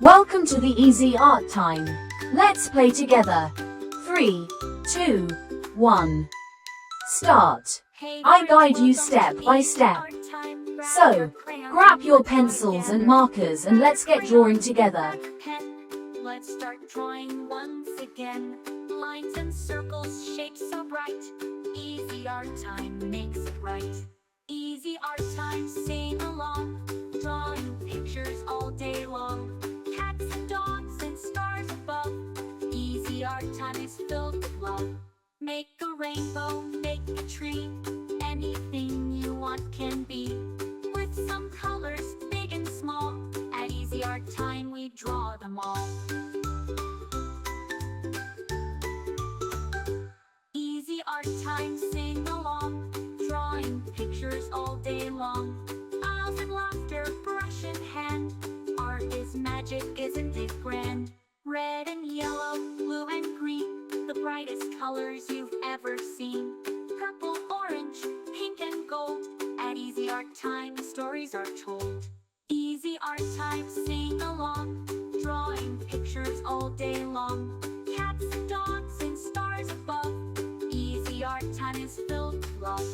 Welcome to the Easy Art Time. Let's play together. 3, 2, 1. Start. I guide you step by step. So, grab your pencils and markers and let's get drawing together. Let's start drawing once again. Lines and circles, shapes so bright. Easy art time makes it right. Easy art time, sing along. Drawing pictures all day long. Cats and dogs and stars above. Easy art time is filled with love. Make a rainbow, make a tree. Anything you want can be. With some colors, big and small. At Easy Art Time we draw them all. Easy Art Time, sing along. Drawing pictures all day long. Smiles and laughter, brush in hand. Art is magic, isn't it grand? Red and yellow, blue and green, the brightest colors you've ever seen. Purple, orange, pink and gold. At Easy Art Time the stories are told. Easy Art Time, sing along. Drawing pictures all day long. Cats and dogs and stars above. Easy Art Time is filled with love.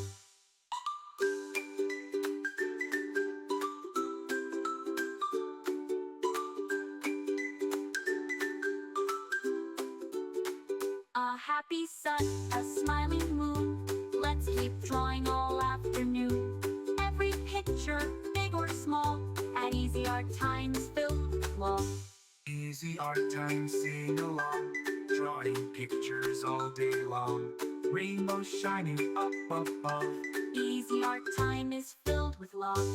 A happy sun, a smiling moon. Let's keep drawing all afternoon. Every picture, big or small, at Easy Art Time is filled with love. Easy Art Time, sing along. Drawing pictures all day long. Rainbows shining up above. Easy Art Time is filled with love.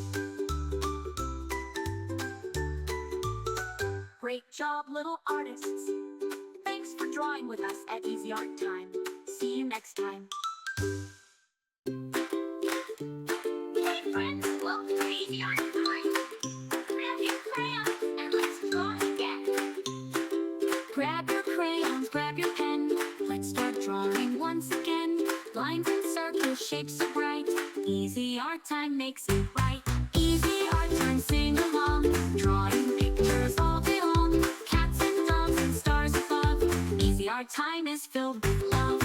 Great job, little artists. Thanks for drawing with us at Easy Art Time. See you next time. Hey friends, welcome to Easy Art Time. Grab your crayons and let's draw again. Grab your crayons, grab your pen. Let's start drawing once again. Lines and circles, shapes so bright. Easy Art Time makes it right. Easy Art Time, sing along. Drawing pictures all day long. Cats and dogs and stars above. Easy Art Time is filled with love.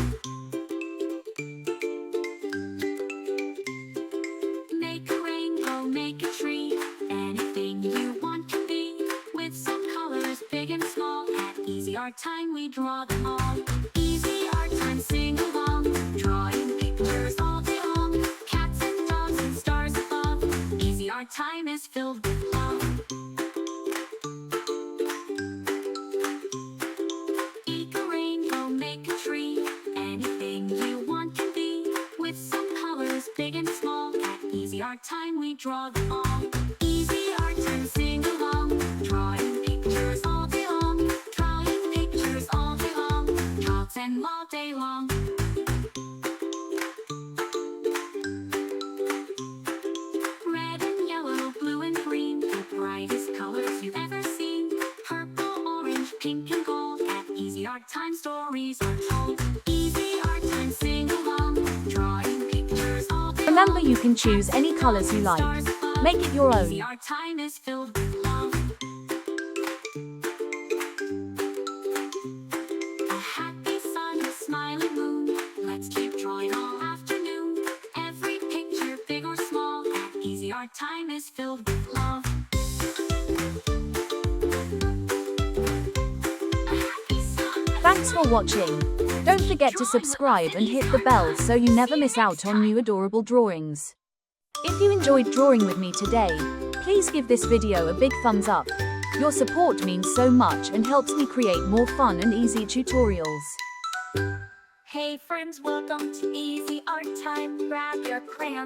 Make a rainbow, make a tree. Anything you want can be. With some colors, big and small. At Easy Art Time we draw them all. Easy Art Time, sing along. Drawing pictures all day long. Cats and dogs and stars above. Easy Art Time is filled with love. Make a rainbow, make a tree. Anything you want can be. With some colors, big and small. At Easy Art Time we draw them all. Easy Art Time, sing along. Drawing pictures all day long. Drawing pictures all day long. Draw them all day long. Red and yellow, blue and green, the brightest colors you've ever seen. Purple, orange, pink and gold. At Easy Art Time stories are told. Easy Art Time, sing along. Drawing pictures all day long. Remember, you can choose any colors you like. Stars above. Make it your Easy own. Art Time is filled with love. A happy sun, a smiling moon. Let's keep drawing all afternoon. Every picture, big or small, at Easy Art Time is filled with love. A happy sun. Thanks for watching. Don't forget to subscribe and hit the bell so you never miss out on new adorable drawings. If you enjoyed drawing with me today, please give this video a big thumbs up. Your support means so much and helps me create more fun and easy tutorials. Hey friends, welcome to Easy Art Time. Grab your crayon.